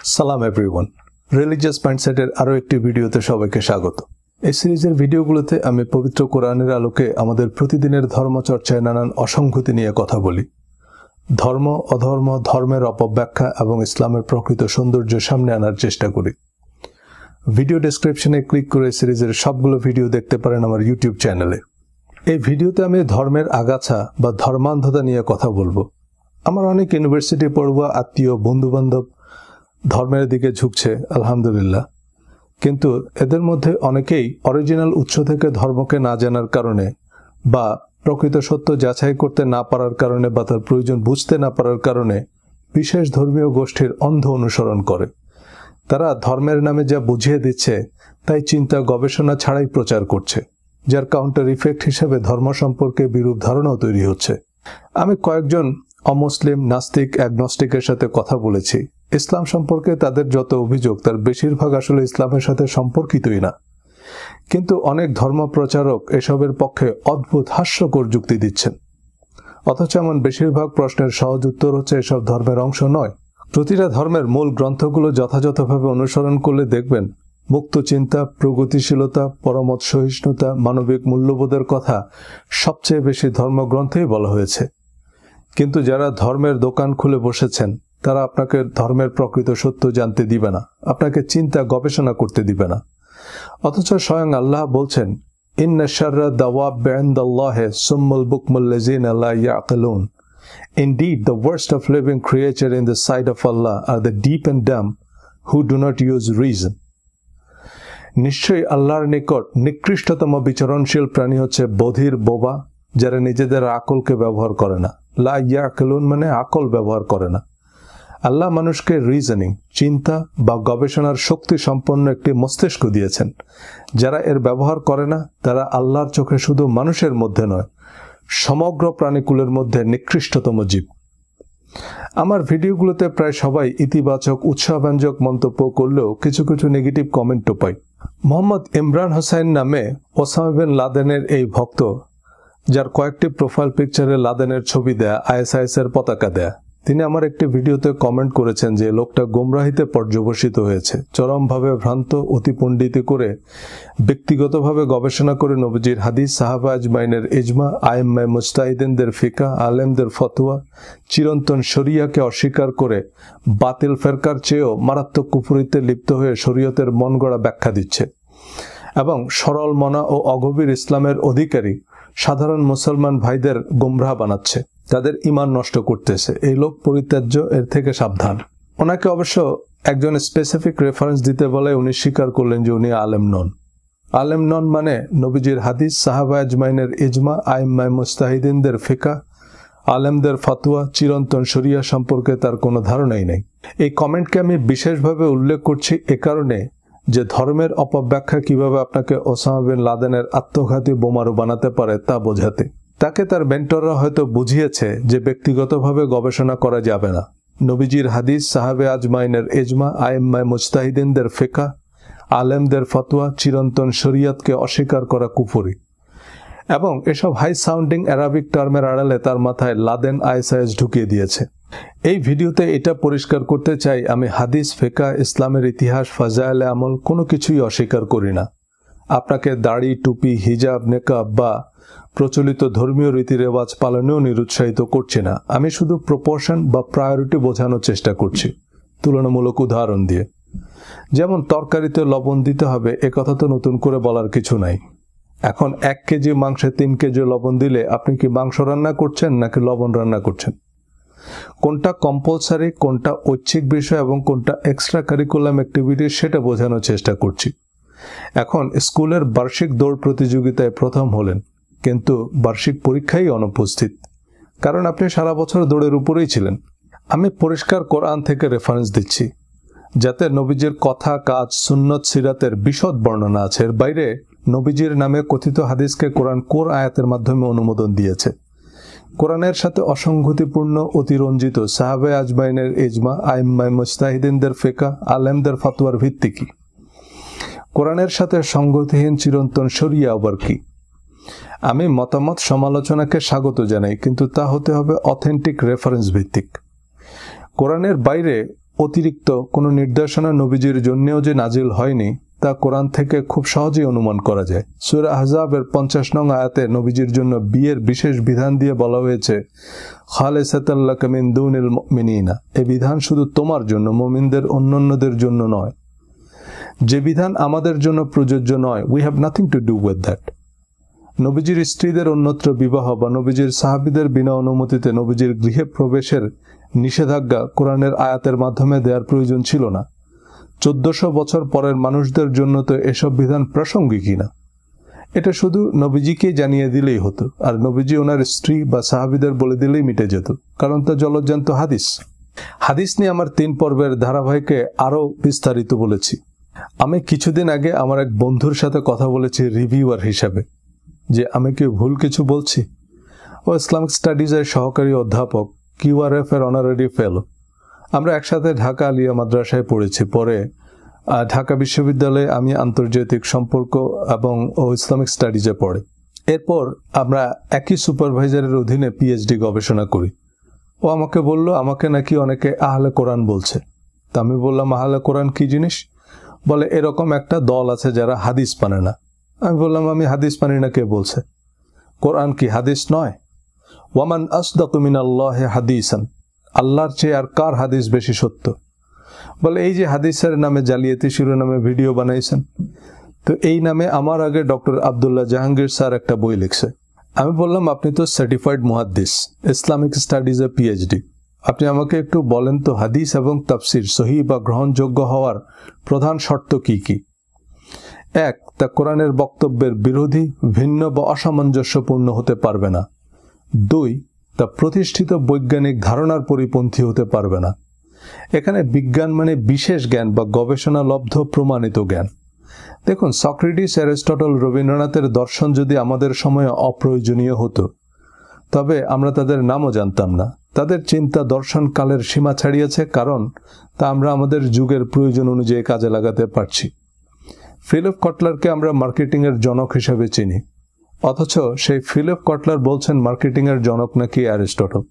সালাম everyone, religious মাইন্ডসেটের আরও একটি ভিডিওতে সবাইকে স্বাগত। এই সিরিজের ভিডিওগুলোতে আমি পবিত্র কোরআনের আলোকে আমাদের প্রতিদিনের ধর্মচর্চায় নানান অসংগতি নিয়ে কথা বলি। ধর্ম, অধর্ম, ধর্মের অপব্যাখ্যা এবং ইসলামের প্রকৃত সৌন্দর্য সামনে আনার চেষ্টা করি। ভিডিও ডেসক্রিপশনে ক্লিক করে সিরিজের সবগুলো ভিডিও দেখতে পারেন আমার ইউটিউব চ্যানেলে। এই ভিডিওতে আমি ধর্মের আগাছা বা ধর্মান্ধতা নিয়ে কথা বলবো। আমার অনেক ইউনিভার্সিটি পড়ুয়া আত্মীয়, বন্ধুবান্ধব ধর্মের দিকে ঝুঁকছে, আলহামদুলিল্লাহ। কিন্তু এদের মধ্যে অনেকেই অরিজিনাল উৎস থেকে ধর্মকে না জানার কারণে বা প্রকৃত সত্য যাচাই করতে না পারার কারণে বা তার প্রয়োজন বুঝতে না পারার কারণে বিশেষ ধর্মীয় গোষ্ঠীর অন্ধ অনুসরণ করে। তারা ধর্মের নামে যা বুঝিয়ে দিচ্ছে তাই চিন্তা গবেষণা ছাড়াই প্রচার করছে, যার কাউন্টার ইফেক্ট হিসেবে ধর্ম সম্পর্কে বিরূপ ধারণাও তৈরি হচ্ছে। আমি কয়েকজন অমুসলিম, নাস্তিক, অ্যাগনস্টিকের সাথে কথা বলেছি। ইসলাম সম্পর্কে তাদের যত অভিযোগ তার বেশিরভাগ আসলে ইসলামের সাথে সম্পর্কিতই না। কিন্তু অনেক ধর্ম প্রচারক এসবের পক্ষে অদ্ভুত হাস্যকর যুক্তি দিচ্ছেন, অথচ এমন বেশিরভাগ প্রশ্নের সহজ উত্তর হচ্ছে এসব ধর্মের অংশ নয়। প্রতিটা ধর্মের মূল গ্রন্থগুলো যথাযথভাবে অনুসরণ করলে দেখবেন মুক্ত চিন্তা, প্রগতিশীলতা, পরমত সহিষ্ণুতা, মানবিক মূল্যবোধের কথা সবচেয়ে বেশি ধর্মগ্রন্থেই বলা হয়েছে। কিন্তু যারা ধর্মের দোকান খুলে বসেছেন তারা আপনাকে ধর্মের প্রকৃত সত্য জানতে দিবে না, আপনাকে চিন্তা গবেষণা করতে দিবে না। অথচ স্বয়ং আল্লাহ বলছেন, ইন্না শাররা দাওয়াবি ইনদাল্লাহি সুম্মুল বুকমুল্লাযিনা লা ইয়াকিলুন। Indeed, the worst of living creature in the sight of Allah are the deaf and dumb who do not use reason. নিশ্চয়ই আল্লাহর নিকট নিকৃষ্টতম বিচরণশীল প্রাণী হচ্ছে বধির, বোবা, যারা নিজেদের আকলকে ব্যবহার করে না। লা ইয়াকিলুন মানে আকল ব্যবহার করে না। আল্লাহ মানুষকে রিজনিং, চিন্তা বা গবেষণার শক্তি সম্পন্ন একটি মস্তিষ্ক দিয়েছেন। যারা এর ব্যবহার করে না তারা আল্লাহর চোখে শুধু মানুষের মধ্যে নয়, সমগ্র প্রাণীকুলের মধ্যে নিকৃষ্টতম জীব। আমার ভিডিওগুলোতে প্রায় সবাই ইতিবাচক, উৎসাহব্যঞ্জক মন্তব্য করলেও কিছু কিছু নেগেটিভ কমেন্টও পাই। মোহাম্মদ ইমরান হোসাইন নামে ওসামা বিন লাদেনের এই ভক্ত, যার কয়েকটি প্রোফাইল পিকচারে লাদেনের ছবি দেয়া, আইএসআইএস এর পতাকা দেয়া, তিনি আমার একটি ভিডিওতে কমেন্ট করেছেন যে লোকটা গোমরাহিতে পর্যবসিত হয়েছে, চরমভাবে ভ্রান্ত, অতিপণ্ডিতি করে, ব্যক্তিগতভাবে গবেষণা করে নবীজির হাদিস, সাহাবা আজমাইনের ইজমা, আইম্মায়ে মুজতাহিদিনদের ফিকা, আলেমদের ফতোয়া, চিরন্তন শরিয়াকে অস্বীকার করে বাতিল ফেরকার চেয়েও মারাত্মক কুফরিতে লিপ্ত হয়ে শরীয়তের মনগড়া ব্যাখ্যা দিচ্ছে এবং সরল মনা ও অগভীর ইসলামের অধিকারী সাধারণ মুসলমান ভাইদের গোমরাহ বানাচ্ছে, তাদের ঈমান নষ্ট করতেছে। এই লোক পরিত্যাজ্য, এর থেকে সাবধান। ওনাকে অবশ্য একজন স্পেসিফিক রেফারেন্স দিতে বলে উনি স্বীকার করলেন যে উনি আলেম নন। আলেম নন মানে নবীজির হাদিস, সাহাবা আজমাইনের ইজমা, আইম্মায়ে মুজতাহিদিনদের ফিকা, আলেমদের ফতোয়া, চিরন্তন শরিয়া সম্পর্কে তার কোনো ধারণাই নেই। এই কমেন্টকে আমি বিশেষভাবে উল্লেখ করছি এ কারণে যে ধর্মের অপব্যাখ্যা কিভাবে আপনাকে ওসামা বিন লাদেনের আত্মঘাতী বোমারু বানাতে পারে তা বোঝাতে। তাকে তার মেন্টররা হয়তো বুঝিয়েছে যে ব্যক্তিগতভাবে গবেষণা করা যাবে না। নবীজির হাদিস, সাহাবে আজমাইনের ইজমা, আইম্মায়ে মুজতাহিদিনদের ফিকা, আলেমদের ফতোয়া, চিরন্তন শরিয়তকে অস্বীকার করা কুফরি। এবং এসব হাই সাউন্ডিং অ্যারাবিক টার্মের আড়ালে তার মাথায় লাদেন আইএসআইএস ঢুকিয়ে দিয়েছে। এই ভিডিওতে এটা পরিষ্কার করতে চাই, আমি হাদিস, ফিকা, ইসলামের ইতিহাস, ফাজায়েলে আমল কোনো কিছুই অস্বীকার করি না। আপনাকে দাড়ি, টুপি, হিজাব, নেকাব বা প্রচলিত ধর্মীয় রীতিরেওয়াজ পালনেও নিরুৎসাহিত করছি না। আমি শুধু প্রপোর্শন বা প্রায়োরিটি বোঝানোর চেষ্টা করছি তুলনামূলক উদাহরণ দিয়ে। যেমন তরকারিতে লবণ দিতে হবে এ কথা তো নতুন করে বলার কিছু নাই। এখন 1 কেজি মাংসে 3 কেজি লবণ দিলে আপনি কি মাংস রান্না করছেন নাকি লবণ রান্না করছেন? কোনটা কম্পালসারি, কোনটা ঐচ্ছিক বিষয় এবং কোনটা এক্সট্রা কারিকুলাম অ্যাক্টিভিটি সেটা বোঝানোর চেষ্টা করছি। এখন স্কুলের বার্ষিক দৌড় প্রতিযোগিতায় প্রথম হলেন, কিন্তু বার্ষিক পরীক্ষায় অনুপস্থিত, কারণ আপনি সারা বছর দৌড়ের উপরেই ছিলেন। আমি পরিষ্কার কোরআন থেকে রেফারেন্স দিচ্ছি, যাতে নবীজির কথা, কাজ, সুন্নত, সিরাতের বিশদ বর্ণনা আছে। এর বাইরে নবীজির নামে কথিত হাদিসকে কোরআন কোর আয়াতের মাধ্যমে অনুমোদন দিয়েছে। কোরআনের সাথে অসংগতিপূর্ণ, অতিরঞ্জিত সাহাবে আজমাইনের ইজমা, আইম্মায়ে মুজতাহিদিনদের ফিকা, আলেমদের ফতোয়ার ভিত্তি কি? কোরআনের সাথে সংগতিহীন চিরন্তন শরিয়া আবার কি? আমি মতামত সমালোচনাকে স্বাগত জানাই, কিন্তু তা হতে হবে অথেন্টিক রেফারেন্স ভিত্তিক। কোরআনের বাইরে অতিরিক্ত কোনো নির্দেশনা নবীজির জন্যেও যে নাজিল হয়নি তা কোরআন থেকে খুব সহজেই অনুমান করা যায়। সূরা আহজাবের 50 নং আয়াতে নবীজির জন্য বিয়ের বিশেষ বিধান দিয়ে বলা হয়েছে, খালিসাতাল লাকা মিন দুনিল মুমিনিনা, এই বিধান শুধু তোমার জন্য, মুমিনদের অন্যান্যদের জন্য নয়। যে বিধান আমাদের জন্য প্রযোজ্য নয়, we have nothing to do with that. নবীজির স্ত্রীদের অন্যত্র বিবাহ বা নবীজির সাহাবীদের বিনা অনুমতিতে নবীজির গৃহে প্রবেশের নিষেধাজ্ঞা কোরআনের আয়াতের মাধ্যমে দেওয়ার প্রয়োজন ছিল না। 1400 বছর পরের মানুষদের জন্য তো এসব বিধান প্রাসঙ্গিকই না। এটা শুধু নবীজিকে জানিয়ে দিলেই হতো, আর নবীজি ওনার স্ত্রী বা সাহাবীদের বলে দিলেই মিটে যেত, কারণ তা জলজ্জান্ত হাদিস। হাদিস নিয়ে আমার 3 পর্বের ধারাবাহিকে আরও বিস্তারিত বলেছি। আমি কিছুদিন আগে আমার এক বন্ধুর সাথে কথা বলেছি রিভিউয়ার হিসাবে, যে আমি কি ভুল কিছু বলছি। ও ইসলামিক স্টাডিজের সহকারী অধ্যাপক, QRF এর অনারারি ফেলো। আমরা একসাথে ঢাকা আলিয়া মাদ্রাসায় পড়েছি। পরে ঢাকা বিশ্ববিদ্যালয়ে আমি আন্তর্জাতিক সম্পর্ক এবং ইসলামিক স্টাডিজে পড়ে। এরপর আমরা একই সুপারভাইজারের অধীনে PhD গবেষণা করি। ও আমাকে বলল, আমাকে নাকি অনেকে আহলে কোরআন বলছে। তা আমি বললাম, আহলে কোরআন কি জিনিস? বলে, এরকম একটা দল আছে যারা হাদিস মানে না। আমি বললাম, আমি হাদিস মানি না, কে বলছে? কোরআন কি হাদিস নয়? ওয়ামান আসদাকু মিনাল্লাহি হাদিসান, আল্লাহর চেয়ে আর কার হাদিস বেশি সত্য? বলে, এই যে হাদিসের নামে জালিয়াতি শিরোনামে ভিডিও বানাইছেন, তো এই নামে আমার আগে ডক্টর আব্দুল্লাহ জাহাঙ্গীর স্যার একটা বই লিখছে। আমি বললাম, আপনি তো সার্টিফাইড মুহাদ্দিস, ইসলামিক স্টাডিজে PhD, আপনি আমাকে একটু বলেন তো হাদিস এবং তাফসির সহি বা গ্রহণযোগ্য হওয়ার প্রধান শর্ত কি কি? 1, তা কোরআনের বক্তব্যের বিরোধী, ভিন্ন বা অসামঞ্জস্যপূর্ণ হতে পারবে না। 2, তা প্রতিষ্ঠিত বৈজ্ঞানিক ধারণার পরিপন্থী হতে পারবে না। এখানে বিজ্ঞান মানে বিশেষ জ্ঞান বা গবেষণালব্ধ প্রমাণিত জ্ঞান। দেখুন, সক্রেটিস, অ্যারিস্টটল, রবীন্দ্রনাথের দর্শন যদি আমাদের সময়ে অপ্রয়োজনীয় হতো, তবে আমরা তাদের নামও জানতাম না। তাদের চিন্তা দর্শন কালের সীমা ছাড়িয়েছে, কারণ তা আমরা আমাদের যুগের প্রয়োজন অনুযায়ী কাজে লাগাতে পারছি। ফিলিপ কটলারকে আমরা মার্কেটিংয়ের জনক হিসেবে চিনি, অথচ সেই ফিলিপ কটলার বলছেন মার্কেটিংয়ের জনক নাকি অ্যারিস্টটল।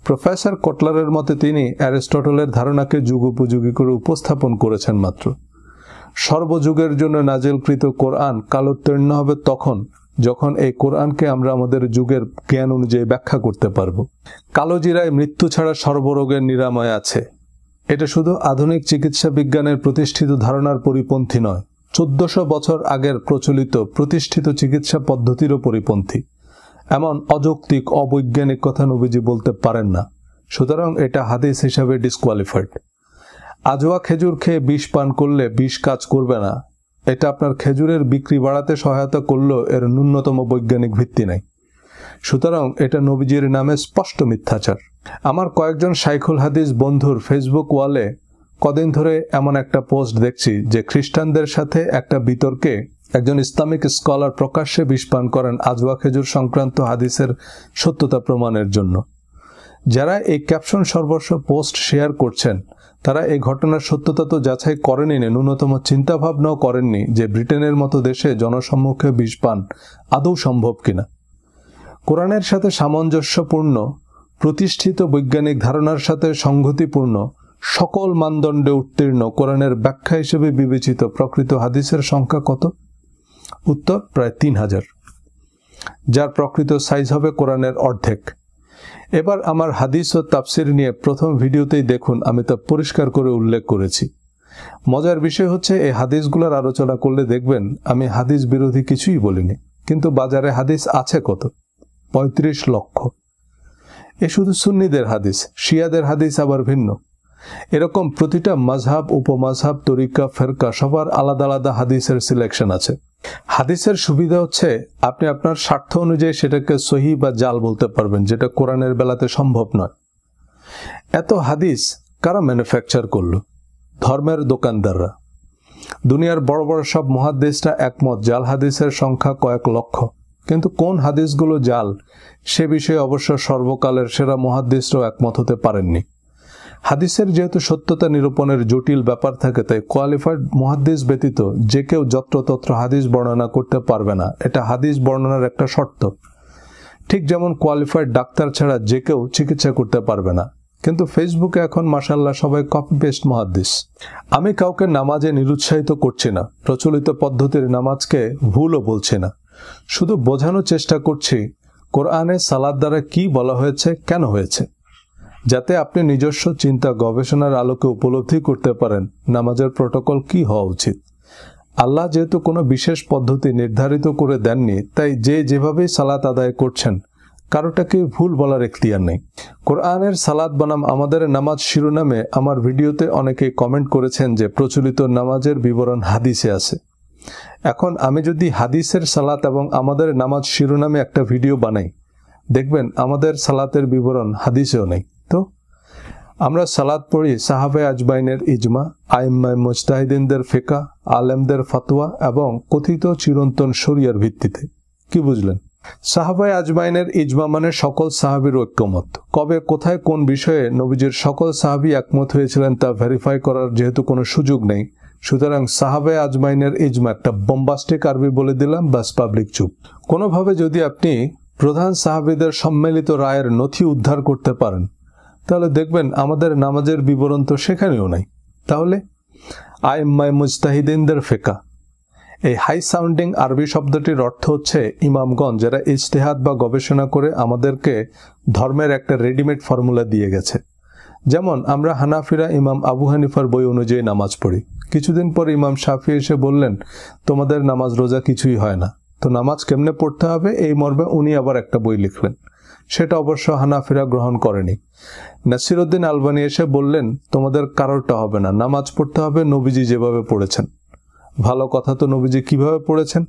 প্রফেসর কটলারের মতে তিনি অ্যারিস্টটলের ধারণাকে যুগোপযোগী করে উপস্থাপন করেছেন মাত্র। সর্বযুগের জন্য নাজিলকৃত কোরআন কালোত্তীর্ণ হবে তখন যখন এই কোরআনকে আমরা আমাদের যুগের জ্ঞান অনুযায়ী ব্যাখ্যা করতে পারব। কালোজিরায় মৃত্যু ছাড়া সর্বরোগের নিরাময় আছে, এটা শুধু আধুনিক চিকিৎসা বিজ্ঞানের প্রতিষ্ঠিত ধারণার পরিপন্থী নয়, 1400 বছর আগের প্রচলিত প্রতিষ্ঠিত চিকিৎসা পদ্ধতিরও পরিপন্থী। এমন অযৌক্তিক অবৈজ্ঞানিক কথা নবীজি বলতে পারেন না, সুতরাং এটা হাদিস হিসাবে ডিসকোয়ালিফাইড। আজওয়া খেজুর খেয়ে বিষ পান করলে বিষ কাজ করবে না, এটা আপনার খেজুরের বিক্রি বাড়াতে সহায়তা করলেও এর ন্যূনতম বৈজ্ঞানিক ভিত্তি নেই, সুতরাং এটা নবীজির নামে স্পষ্ট মিথ্যাচার। আমার কয়েকজন শাইখুল হাদিস বন্ধুর ফেসবুক ওয়ালে কদিন ধরে এমন একটা পোস্ট দেখছি যে খ্রিস্টানদের সাথে একটা বিতর্কে একজন ইসলামিক স্কলার প্রকাশ্যে বিষ পান করেন আজওয়া খেজুর সংক্রান্ত হাদিসের সত্যতা প্রমাণের জন্য। যারা এই ক্যাপশন সর্বস্ব পোস্ট শেয়ার করছেন তারা এই ঘটনার সত্যতা তো যাচাই করেনি, ন্যূনতম চিন্তাভাবনাও করেননি যে ব্রিটেনের মতো দেশে জনসম্মুখে বিষ পান আদৌ সম্ভব কিনা। কোরআনের সাথে সামঞ্জস্যপূর্ণ, প্রতিষ্ঠিত বৈজ্ঞানিক ধারণার সাথে সংগতিপূর্ণ, সকল মানদণ্ডে উত্তীর্ণ কোরআনের ব্যাখ্যা হিসেবে বিবেচিত প্রকৃত হাদিসের সংখ্যা কত? উত্তর, প্রায় 3000, যার প্রকৃত সাইজ হবে কোরআনের অর্ধেক। এবার আমার হাদিস ও তাফসির নিয়ে প্রথম ভিডিওতেই দেখুন আমি তা পরিষ্কার করে উল্লেখ করেছি। মজার বিষয় হচ্ছে, এই হাদিসগুলোর আলোচনা করলে দেখবেন আমি হাদিস বিরোধী কিছুই বলিনি, কিন্তু বাজারে হাদিস আছে কত? 35 লক্ষ। এ শুধু সুন্নিদের হাদিস, শিয়াদের হাদিস আবার ভিন্ন। এরকম প্রতিটা মাযহাব, উপমাযহাব, তরিকা, ফেরকা সবার আলাদা আলাদা হাদিসের সিলেকশন আছে। হাদিসের সুবিধা হচ্ছে আপনি আপনার স্বার্থ অনুযায়ী সেটাকে সহি বা জাল বলতে পারবেন, যেটা কোরআনের বেলাতে সম্ভব নয়। এত হাদিস কারা ম্যানুফ্যাকচার করলো? ধর্মের দোকানদাররা। দুনিয়ার বড় বড় সব মুহাদ্দিসরা একমত জাল হাদিসের সংখ্যা কয়েক লক্ষ, কিন্তু কোন হাদিসগুলো জাল সে বিষয়ে অবশ্য সর্বকালের সেরা মুহাদ্দিসরাও একমত হতে পারেননি। হাদিসের যেহেতু সত্যতা নিরূপণের জটিল ব্যাপার থাকে, তাই কোয়ালিফাইড মুহাদ্দিস ব্যতীত যে কেউ যত্রতত্র হাদিস বর্ণনা করতে পারবে না, এটা হাদিস বর্ণনার একটা শর্ত। ঠিক যেমন কোয়ালিফাইড ডাক্তার ছাড়া যে কেউ চিকিৎসা করতে পারবে না, কিন্তু ফেসবুকে এখন মাশাআল্লাহ সবাই কপি পেস্ট মুহাদ্দিস। আমি কাউকে নামাজে নিরুৎসাহিত করছি না, প্রচলিত পদ্ধতির নামাজকে ভুলও বলছি না, শুধু বোঝানোর চেষ্টা করছি কোরআনে সালাত দ্বারা কি বলা হয়েছে, কেন হয়েছে, যাতে আপনি নিজস্ব চিন্তা গবেষণার আলোকে উপলব্ধি করতে পারেন নামাজের প্রটোকল কি হওয়া উচিত। আল্লাহ যেহেতু কোনো বিশেষ পদ্ধতি নির্ধারিত করে দেননি, তাই যে যেভাবেই সালাত আদায় করছেন কারোটাকে ভুল বলার এখতিয়ার নেই। কোরআনের সালাত বনাম আমাদের নামাজ শিরোনামে আমার ভিডিওতে অনেকেই কমেন্ট করেছেন যে প্রচলিত নামাজের বিবরণ হাদিসে আছে। এখন আমি যদি হাদিসের সালাত এবং আমাদের নামাজ শিরোনামে একটা ভিডিও বানাই, দেখবেন আমাদের সালাতের বিবরণ হাদিসেও নেই। তো আমরা সালাত পড়ি সাহাবে আজমাইনের ইজমা, আইম্মায়ে মুজতাহিদিনদের ফিকহ, আলেমদের ফতোয়া এবং কথিত চিরন্তন শরিয়ার ভিত্তিতে। কি বুঝলেন? সাহাবায়ে আজমাইনের ইজমা মানে সকল সাহাবীর ঐক্যমত। কবে, কোথায়, কোন বিষয়ে নবীজির সকল সাহাবী একমত হয়েছিলেন তা ভেরিফাই করার যেহেতু কোনো সুযোগ নেই, সুতরাং সাহাবায়ে আজমাইনের ইজমা একটা বোম্বাস্টিক আরবি বলে দিলাম, বাস পাবলিক চুপ। কোনোভাবে যদি আপনি প্রধান সাহাবীদের সম্মিলিত রায়ের নথি উদ্ধার করতে পারেন, তাহলে দেখবেন আমাদের নামাজের বিবরণ তো সেখানেও নাই। তাহলে আইম্মায়ে মুজতাহিদিনদের ফিকহ, এই হাই সাউন্ডিং আরবি শব্দটির অর্থ হচ্ছে ইমামগণ যারা ইজতিহাদ বা গবেষণা করে আমাদেরকে ধর্মের একটা রেডিমেড ফর্মুলা দিয়ে গেছে। যেমন আমরা হানাফিরা ইমাম আবু হানিফার বই অনুযায়ী নামাজ পড়ি, কিছুদিন পর ইমাম শাফি এসে বললেন তোমাদের নামাজ রোজা কিছুই হয় না, তো নামাজ কেমনে পড়তে হবে এই মর্মে উনি আবার একটা বই লিখলেন, সেটা অবশ্য হানাফিরা গ্রহণ করেনি। নাসিরউদ্দিন আলবানী এসে বললেন তোমাদের কারোরটা হবে না, নামাজ পড়তে হবে নবীজি যেভাবে পড়েছেন। ভালো কথা, তো নবীজি কিভাবে পড়েছেন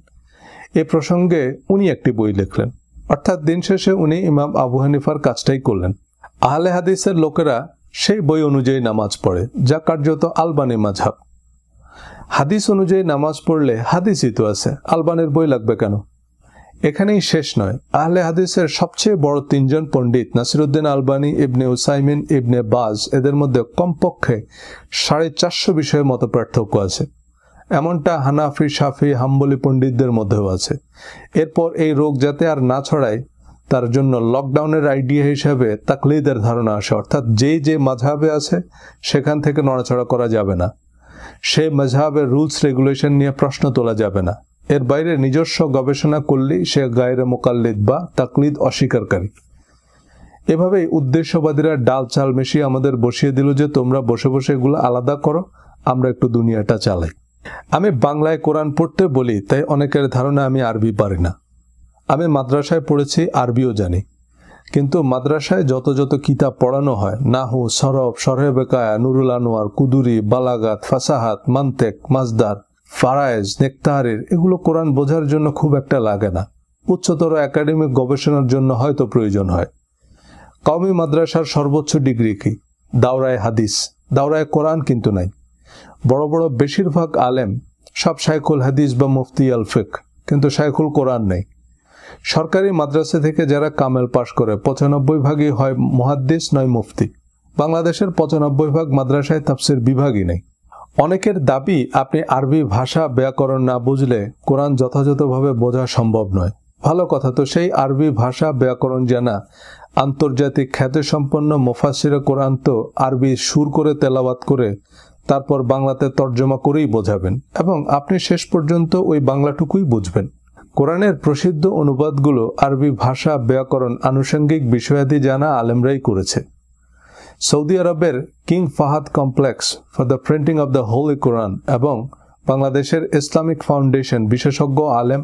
এ প্রসঙ্গে উনি একটি বই লিখলেন। অর্থাৎ দিন শেষে উনি ইমাম আবু হানিফার কাজটাই করলেন। আহলে হাদিসের লোকেরা সেই বই অনুযায়ী নামাজ পড়ে, যা কার্যত আলবানী মাযহাব। হাদিস অনুযায়ী নামাজ পড়লে হাদিসই তো আছে, আলবানীর বই লাগবে কেন? এখানেই শেষ নয়, আহলে হাদিসের সবচেয়ে বড় তিনজন পণ্ডিত নাসিরউদ্দিন আলবানী, ইবনে উসাইমিন, ইবনে বাজ, এদের মধ্যে কমপক্ষে 450 বিষয়ে মত পার্থক্য আছে। এমনটা হানাফি, শাফি, হাম্বলি পণ্ডিতদের মধ্যেও আছে। এরপর এই রোগ যাতে আর না ছড়ায় তার জন্য লকডাউনের আইডিয়া হিসেবে তাকলিদের ধারণা আসে, অর্থাৎ যে মাযহাবে আছে সেখান থেকে নড়াচড়া করা যাবে না, সেই মাযহাবের রুলস রেগুলেশন নিয়ে প্রশ্ন তোলা যাবে না, এর বাইরে নিজস্ব গবেষণা করলেই সে গায়রে মুকাল্লিদ বা তাকলিদ অস্বীকারী। এভাবেই উদ্দেশ্যবাদীরা ডাল চাল মিশিয়ে আমাদের বসিয়ে দিল যে তোমরা বসে বসে এগুলো আলাদা করো, আমরা একটু দুনিয়াটা চালাই। আমি বাংলায় কোরআন পড়তে বলি, তাই অনেকের ধারণা আমি আরবি পারি না। আমি মাদ্রাসায় পড়েছি, আরবিও জানি, কিন্তু মাদ্রাসায় যত কিতাব পড়ানো হয়, নাহু, সরফ, শরহে বেকায়া, নুরুল আনোয়ার, কুদুরি, বালাগাত, ফাসাহাত, মান্তেক, মাজদার, ফারায়েজ, নেকতাহারির, এগুলো কোরআন বোঝার জন্য খুব একটা লাগে না। উচ্চতর একাডেমিক গবেষণার জন্য হয়তো প্রয়োজন হয়। কওমি মাদ্রাসার সর্বোচ্চ ডিগ্রি কি? দাওরায়ে হাদিস, দাওরায়ে কোরআন কিন্তু নাই। বড় বড় বেশিরভাগ আলেম সব শাইখুল হাদিস বা মুফতি আল ফিকহ, কিন্তু শাইখুল কোরআন নেই। সরকারি মাদ্রাসা থেকে যারা কামেল পাশ করে 95 ভাগই হয় মুহাদ্দিস নয় মুফতি। বাংলাদেশের 95 ভাগ মাদ্রাসায় তাফসির বিভাগই নেই। অনেকের দাবি আপনি আরবি ভাষা ব্যাকরণ না বুঝলে কোরআন যথাযথভাবে বোঝা সম্ভব নয়। ভালো কথা, তো সেই আরবি ভাষা ব্যাকরণ জানা আন্তর্জাতিক খ্যাতিসম্পন্ন মুফাসসিরে কোরআন তো আরবি সুর করে তেলাওয়াত করে তারপর বাংলাতে তর্জমা করেই বোঝাবেন, এবং আপনি শেষ পর্যন্ত ওই বাংলাটুকুই বুঝবেন। কোরআনের প্রসিদ্ধ অনুবাদগুলো আরবি ভাষা ব্যাকরণ আনুষঙ্গিক বিষয়াদি জানা আলেমরাই করেছে। সৌদি আরবের king Fahd complex for the printing of the holy Quran এবং বাংলাদেশের ইসলামিক ফাউন্ডেশন বিশেষজ্ঞ আলেম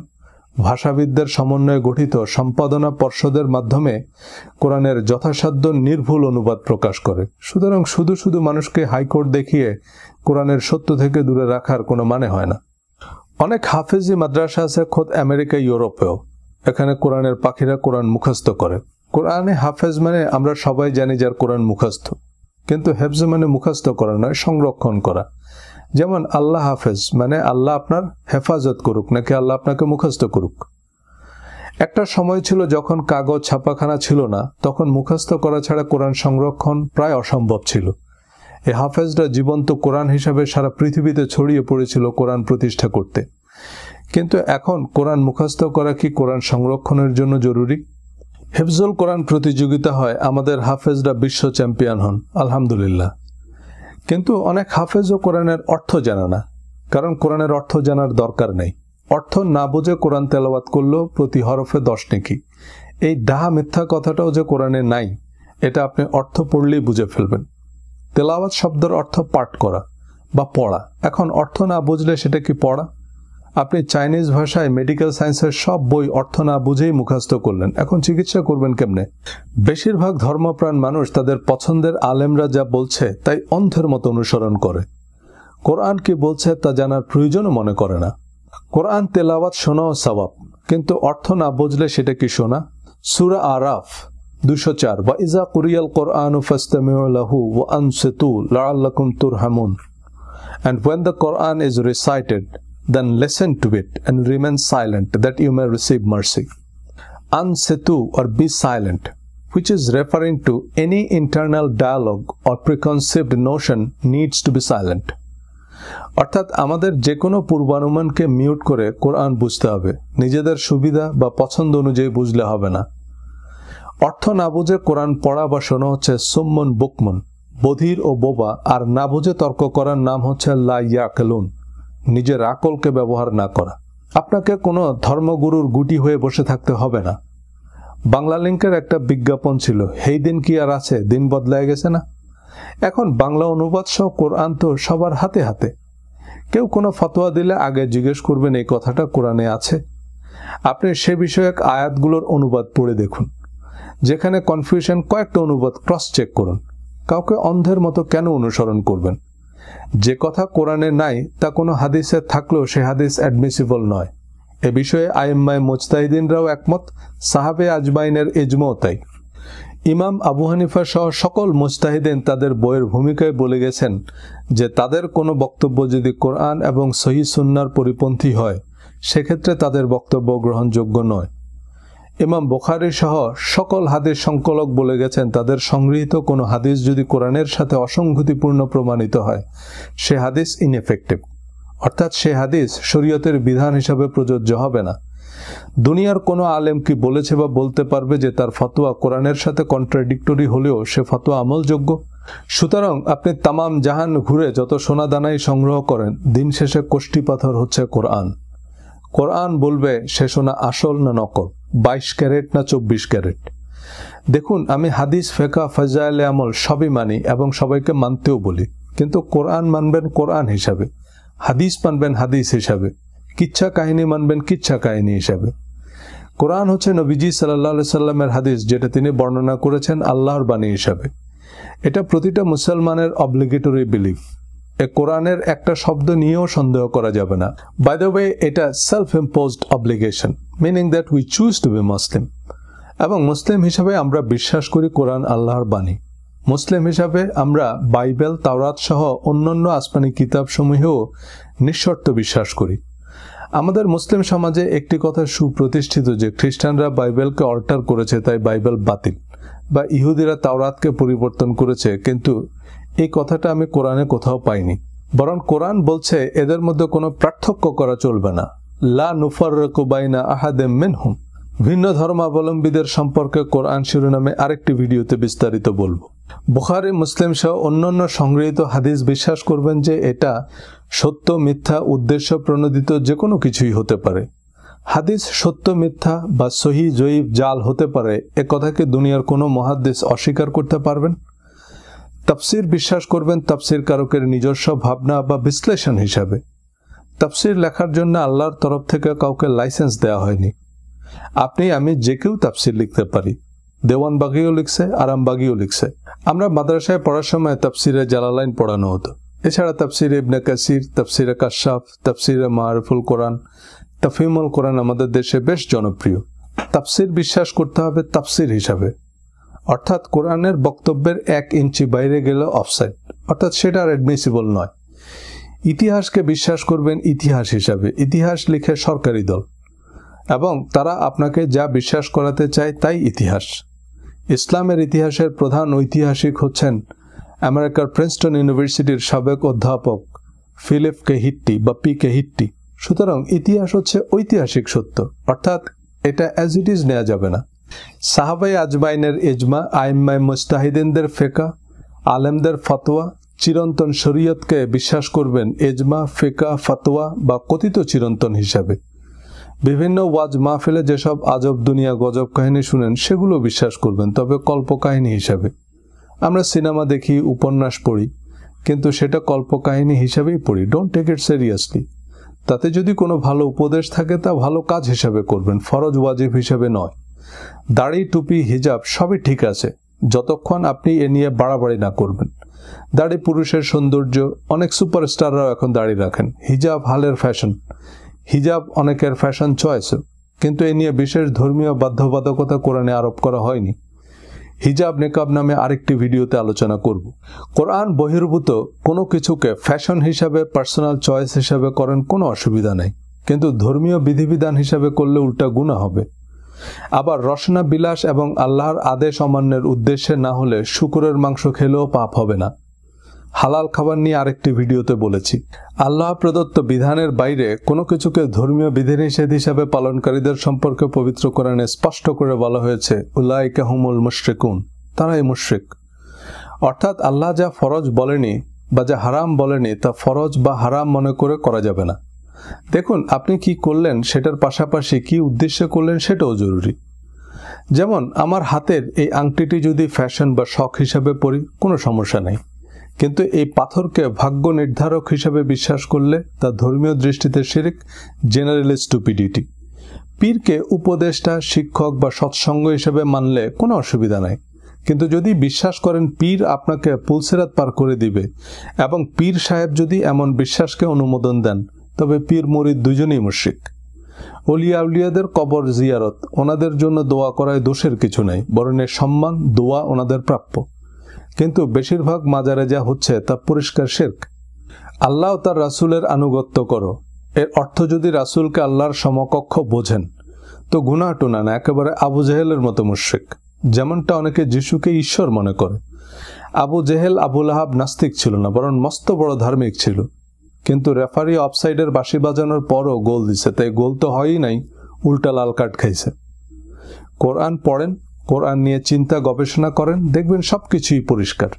ভাষাবিদদের সমন্বয়ে গঠিত সম্পাদনা পর্ষদের মাধ্যমে কোরআনের যথাসাধ্য নির্ভুল অনুবাদ প্রকাশ করে। সুতরাং শুধু মানুষকে হাইকোর্ট দেখিয়ে কোরআনের সত্য থেকে দূরে রাখার কোনো মানে হয় না। অনেক হাফেজি মাদ্রাসা আছে খোদ আমেরিকা, ইউরোপেও। এখানে কোরআনের পাখিরা কোরআন মুখস্থ করে। কোরআনে হাফেজ মানে আমরা সবাই জানি যার কোরআন মুখস্থ, কিন্তু হেফজ মানে মুখস্থ করা নয়, সংরক্ষণ করা। যেমন আল্লাহ হাফেজ মানে আল্লাহ আপনার হেফাজত করুক, নাকি আল্লাহ আপনাকে মুখস্থ করুক। একটা সময় ছিল যখন কাগজ ছাপাখানা ছিল না, তখন মুখস্থ করা ছাড়া কোরআন সংরক্ষণ প্রায় অসম্ভব ছিল। এই হাফেজরা জীবন্ত কোরআন হিসাবে সারা পৃথিবীতে ছড়িয়ে পড়েছিল কোরআন প্রতিষ্ঠা করতে। কিন্তু এখন কোরআন মুখস্থ করা কি কোরআন সংরক্ষণের জন্য জরুরি? হিফজুল কোরআন প্রতিযোগিতা হয়, আমাদের হাফেজরা বিশ্ব চ্যাম্পিয়ন হন, আলহামদুলিল্লাহ। কিন্তু অনেক হাফেজও কোরআনের অর্থ জানে না, কারণ কোরআনের অর্থ জানার দরকার নেই। অর্থ না বুঝে কোরআন তেলাওয়াত করলেও প্রতি হরফে 10 নেকি। এই ডাহা মিথ্যা কথাটাও যে কোরআনে নাই, এটা আপনি অর্থ পড়লেই বুঝে ফেলবেন। তেলাওয়াত শব্দের অর্থ পাঠ করা বা পড়া। এখন অর্থ না বুঝলে সেটা কি পড়া? আপনি চাইনিজ ভাষায় মেডিকেল সায়েন্সের সব বই অর্থ না বুঝেই মুখস্থ করলেন, এখন চিকিৎসা করবেন কেমনে? বেশিরভাগ ধর্মপ্রাণ মানুষ তাদের পছন্দের আলেমরা যা বলছে তাই অন্ধের মতো অনুসরণ করে। কোরআন কি বলছে তা জানার প্রয়োজনও মনে করে না। কোরআন তেলাওয়াত শোনাও সওয়াব, কিন্তু অর্থ না বুঝলে সেটা কি শোনা? সূরা আরাফ 204, ওয়া ইযা কুরিয়াল কুরআনু ফাসতামিউ লাহু ওয়া আনসিতু লাআল্লাকুম তুরহামুন। And when the Quran is recited, then listen to it and remain silent that you may receive mercy. Ansitu, or be silent, which is referring to any internal dialogue or preconceived notion needs to be silent. অর্থাৎ আমাদের যে কোনো পূর্বানুমানকে mute করে কোরআন বুঝতে হবে, নিজেদের সুবিধা বা পছন্দ অনুযায়ী বুঝলে হবে না। অর্থ না বুঝে কোরআন পড়া বা শোনা হচ্ছে সুম্মুন বুকমুন, বধির ও বোবা। আর না বুঝে তর্ক করার নাম হচ্ছে লা ইয়াকিলুন, নিজের আকলকে ব্যবহার না করা। আপনাকে কোনো ধর্মগুরুর গুটি হয়ে বসে থাকতে হবে না। বাংলা লিংকের একটা বিজ্ঞাপন ছিল, হেই দিন কি আর আছে, দিন বদলায় গেছে না। এখন বাংলা অনুবাদ সহ কোরআন তো সবার হাতে হাতে। কেউ কোনো ফতোয়া দিলে আগে জিজ্ঞেস করবেন এই কথাটা কোরআনে আছে। আপনি সে বিষয়ক আয়াতগুলোর অনুবাদ পড়ে দেখুন, যেখানে কনফিউশন কয়েকটা অনুবাদ ক্রস চেক করুন। কাউকে অন্ধের মতো কেন অনুসরণ করবেন? যে কথা কোরআনে নাই তা কোনো হাদিসে থাকলেও সে হাদিস অ্যাডমিসিবল নয়। এ বিষয়ে আইম্মায়ে মুজতাহিদিনরাও একমত, সাহাবে আজমাইনের ইজমাও তাই। ইমাম আবু হানিফা সহ সকল মুজতাহিদিন তাদের বইয়ের ভূমিকায় বলে গেছেন যে তাদের কোনো বক্তব্য যদি কোরআন এবং সহিহ সুন্নাহর পরিপন্থী হয়, সেক্ষেত্রে তাদের বক্তব্য গ্রহণযোগ্য নয়। ইমাম বুখারী সহ সকল হাদিস সংকলক বলে গেছেন তাদের সংগৃহীত কোনো হাদিস যদি কোরআনের সাথে অসঙ্গতিপূর্ণ প্রমাণিত হয়, সে হাদিস ইনএফেক্টিভ, অর্থাৎ সে হাদিস শরীয়তের বিধান হিসাবে প্রযোজ্য হবে না। দুনিয়ার কোনো আলেম কি বলেছে বা বলতে পারবে যে তার ফতোয়া কোরআনের সাথে কন্ট্রাডিক্টরি হলেও সে ফতোয়া আমলযোগ্য? সুতরাং আপনি তামাম জাহান ঘুরে যত সোনা দানাই সংগ্রহ করেন, দিন শেষে কোষ্ঠী পাথর হচ্ছে কোরআন। কোরআন বলবে সে সোনা আসল না নকল, 22 ক্যারেট না 24 ক্যারেট। দেখুন, আমি হাদিস, ফিকহ, ফাজাইলে আমল সবই মানি এবং সবাইকে মানতেও বলি, কিন্তু কোরআন মানবেন কোরআন হিসাবে, হাদিস মানবেন হাদিস হিসাবে, কিচ্ছা কাহিনী মানবেন কিচ্ছা কাহিনী হিসাবে। কোরআন হচ্ছে নবীজি সাল্লাল্লাহু আলাইহি সাল্লামের হাদিস, যেটা তিনি বর্ণনা করেছেন আল্লাহর বাণী হিসাবে। এটা প্রতিটা মুসলমানের অবলিগেটরি বিলিফ। এ কোরআনের একটা শব্দ নিয়েও সন্দেহ করা যাবে না। বাই দ্য ওয়ে, এটা self imposed obligation, meaning that we choose to be Muslim. এবং মুসলিম হিসাবে আমরা বিশ্বাস করি কোরআন আল্লাহর বাণী। মুসলিম হিসাবে আমরা বাইবেল, তাওরাত সহ অন্যান্য আসমানি কিতাবসমূহেও নিঃশর্ত বিশ্বাস করি। আমাদের মুসলিম সমাজে একটি কথা সুপ্রতিষ্ঠিত যে খ্রিস্টানরা বাইবেলকে অল্টার করেছে তাই বাইবেল বাতিল, বা ইহুদিরা তাওরাতকে পরিবর্তন করেছে, কিন্তু এই কথাটা আমি কোরআনে কোথাও পাইনি। বরং কোরআন বলছে এদের মধ্যে কোনো পার্থক্য করা চলবে না। লা নুফাররিকু বাইনা আহাদিম মিনহুম। ভিন্ন ধর্মাবলম্বীদের সম্পর্কে কোরআন শিরোনামে আরেকটি ভিডিওতে বিস্তারিত বলবো। বুখারী, মুসলিম সহ অন্যান্য সংগৃহীত হাদিস বিশ্বাস করবেন যে এটা সত্য, মিথ্যা, উদ্দেশ্য প্রণোদিত যে কোনো কিছুই হতে পারে। হাদিস সত্য, মিথ্যা বা সহি, জয়ীফ, জাল হতে পারে, এ কথাকে দুনিয়ার কোনো মুহাদ্দিস অস্বীকার করতে পারবেন? তাফসির বিশ্বাস করবেন তাফসির কারকের নিজস্ব ভাবনা বা বিশ্লেষণ হিসাবে। তাফসির লেখার জন্য আল্লাহর তরফ থেকে কাউকে লাইসেন্স দেওয়া হয়নি। আপনি, আমি যে কেউ তাফসির লিখতে পারি। দেওয়ানবাগিও লিখছে, আরামবাগিও লিখছে। আমরা মাদ্রাসায় পড়ার সময় তাফসিরে জালালাইন পড়ানো হতো। এছাড়া তাফসিরে ইবনে কাসির, তাফসিরে কাশাফ, তাফসিরে মারিফুল কোরআন, তাফহিমুল কোরআন আমাদের দেশে বেশ জনপ্রিয়। তাফসির বিশ্বাস করতে হবে তাফসির হিসাবে, অর্থাৎ কোরআনের বক্তব্যের 1 ইঞ্চি বাইরে গেলে অফসাইড, অর্থাৎ সেটা আর অ্যাডমিসিবল নয়। ইতিহাসকে বিশ্বাস করবেন ইতিহাস হিসাবে, ইতিহাস লিখে সরকারি দল, এবং তারা আপনাকে যা বিশ্বাস করাতে চায় তাই ইতিহাস। ইসলামের ইতিহাসের প্রধান ঐতিহাসিক হচ্ছেন আমেরিকার প্রিন্সটন ইউনিভার্সিটির সাবেক অধ্যাপক ফিলিপ কে হিট্টি বা পি কে হিট্টি। সুতরাং ইতিহাস হচ্ছে ঐতিহাসিক সত্য, অর্থাৎ এটা অ্যাজ ইট ইজ নেওয়া যাবে না। সাহাবায়ে আজমাইনের ইজমা, আইম্মায়ে মুজতাহিদিনদের ফিকহ, আলেমদের ফতোয়া, চিরন্তন শরীয়তকে বিশ্বাস করবেন ইজমা, ফিকহ, ফতোয়া বা কথিত চিরন্তন হিসাবে। বিভিন্ন ওয়াজ মাহফিলে যেসব আজব দুনিয়া গজব কাহিনী শুনেন সেগুলো বিশ্বাস করবেন, তবে কল্পকাহিনী হিসাবে। আমরা সিনেমা দেখি, উপন্যাস পড়ি, কিন্তু সেটা কল্পকাহিনী হিসাবেই পড়ি। Don't take it seriously. তাতে যদি কোনো ভালো উপদেশ থাকে তা ভালো কাজ হিসাবে করবেন, ফরজ ওয়াজিব হিসাবে নয়। দাড়ি, টুপি, হিজাব সবই ঠিক আছে, যতক্ষণ আপনি এ নিয়ে বাড়াবাড়ি না করবেন। দাড়ি পুরুষের সৌন্দর্য, অনেক সুপারস্টাররাও এখন দাড়ি রাখেন। হিজাব হালের ফ্যাশন, হিজাব অনেকের ফ্যাশন চয়েসও, কিন্তু এ নিয়ে বিশেষ ধর্মীয় বাধ্যবাধকতা কোরআনে আরোপ করা হয়নি। হিজাব নেকাব নামে আরেকটি ভিডিওতে আলোচনা করব। কোরআন বহির্ভূত কোনো কিছুকে ফ্যাশন হিসাবে, পার্সোনাল চয়েস হিসাবে করেন, কোনো অসুবিধা নেই, কিন্তু ধর্মীয় বিধিবিধান হিসাবে করলে উল্টা গুনাহ হবে। আবার রসনা বিলাস এবং আল্লাহর আদেশ অমান্যের উদ্দেশ্যে না হলে শূকরের মাংস খেলেও পাপ হবে না। হালাল খাবার নিয়ে আরেকটি ভিডিওতে বলেছি। আল্লাহ প্রদত্ত বিধানের বাইরে কোনো কিছুকে ধর্মীয় বিধিনিষেধ হিসাবে পালনকারীদের সম্পর্কে পবিত্র কোরআনে স্পষ্ট করে বলা হয়েছে, উলাইকা হুমুল মুশরিকুন, তারাই মুশরিক। অর্থাৎ আল্লাহ যা ফরজ বলেনি বা যা হারাম বলেনি তা ফরজ বা হারাম মনে করে করা যাবে না। দেখুন, আপনি কি করলেন সেটার পাশাপাশি কি উদ্দেশ্যে করলেন সেটাও জরুরি। যেমন আমার হাতের এই আংটিটি যদি ফ্যাশন বা শখ হিসাবে পরি, কোনো সমস্যা নেই, কিন্তু এই পাথরকে ভাগ্য নির্ধারক হিসাবে বিশ্বাস করলে তা ধর্মীয় দৃষ্টিতে শিরক, জেনারেলি স্টুপিডিটি। পীরকে উপদেষ্টা, শিক্ষক বা সৎসঙ্গ হিসেবে মানলে কোনো অসুবিধা নাই, কিন্তু যদি বিশ্বাস করেন পীর আপনাকে পুলসিরাত পার করে দিবে এবং পীর সাহেব যদি এমন বিশ্বাসকে অনুমোদন দেন, তবে পীর মুরিদ দুজনেই মুশরিক। ওলিয়া আউলিয়াদের কবর জিয়ারত, ওনাদের জন্য দোয়া করায় দোষের কিছু নেই, বরং এর সম্মান, দোয়া ওনাদের প্রাপ্য। কিন্তু বেশিরভাগ মাজারে যা হচ্ছে তা পরিষ্কার শিরক। আল্লাহ তার রাসূলের আনুগত্য করো, এর অর্থ যদি রাসূলকে আল্লাহর সমকক্ষ বোঝেন তো গুনাহ টুনা না, একেবারে আবু জেহেলের মতো মুশরিক। যেমনটা অনেকে যিশুকে ঈশ্বর মনে করে। আবু জেহেল, আবু লাহাব নাস্তিক ছিল না, বরং মস্ত বড় ধার্মিক ছিল, কিন্তু রেফারি অফসাইডের বাঁশি বাজানোর পরও গোল দিছে, তাই গোল তো হয়ই নাই, উল্টা লাল কার্ড খাইছে। কোরআন পড়েন, কোরআন নিয়ে চিন্তা গবেষণা করেন, দেখবেন সবকিছুই পরিষ্কার।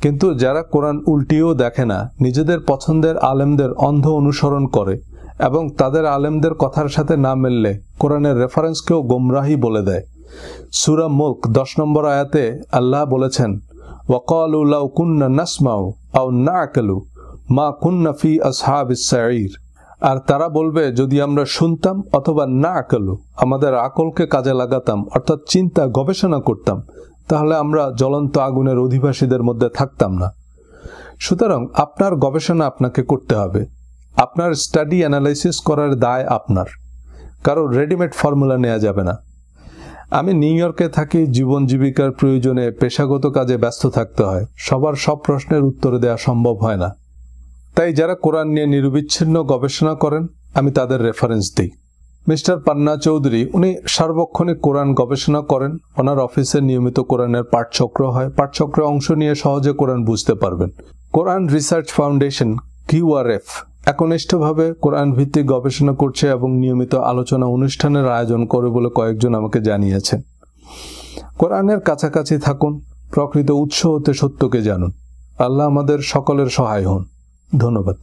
কিন্তু যারা কোরআন উল্টিয়েও দেখে না, নিজেদের পছন্দের আলেমদের অন্ধ অনুসরণ করে এবং তাদের আলেমদের কথার সাথে না মিললে কোরআনের রেফারেন্সকেও গোমরাহি বলে দেয়। সূরা মুলক 10 নম্বর আয়াতে আল্লাহ বলেছেন, ওয়াকালু লাউ কুন্না নাসমাউ আও নাআকিলু মা কুন্না ফি আসহাবিস সাঈর। আর তারা বলবে, যদি আমরা শুনতাম অথবা না আকলু, আমাদের আকলকে কাজে লাগাতাম, অর্থাৎ চিন্তা গবেষণা করতাম, তাহলে আমরা জ্বলন্ত আগুনের অধিবাসীদের মধ্যে থাকতাম না। সুতরাং আপনার গবেষণা আপনাকে করতে হবে, আপনার স্টাডি অ্যানালাইসিস করার দায় আপনার, কারো রেডিমেড ফর্মুলা নেওয়া যাবে না। আমি নিউ ইয়র্কে থাকি, জীবন জীবিকার প্রয়োজনে পেশাগত কাজে ব্যস্ত থাকতে হয়, সবার সব প্রশ্নের উত্তর দেওয়া সম্ভব হয় না। তাই যারা কোরআন নিয়ে নিরবিচ্ছিন্ন গবেষণা করেন আমি তাদের রেফারেন্স দিই। মিস্টার পান্না চৌধুরী, উনি সার্বক্ষণিক কোরআন গবেষণা করেন, ওনার অফিসে নিয়মিত কোরআনের পাঠচক্র হয়, পাঠচক্রে অংশ নিয়ে সহজে কোরআন বুঝতে পারবেন। কোরআন রিসার্চ ফাউন্ডেশন QRF একনিষ্ঠভাবে কোরআন ভিত্তিক গবেষণা করছে এবং নিয়মিত আলোচনা অনুষ্ঠানের আয়োজন করে বলে কয়েকজন আমাকে জানিয়েছেন। কোরআনের কাছাকাছি থাকুন, প্রকৃত উৎস হতে সত্যকে জানুন। আল্লাহ আমাদের সকলের সহায় হন। ধন্যবাদ।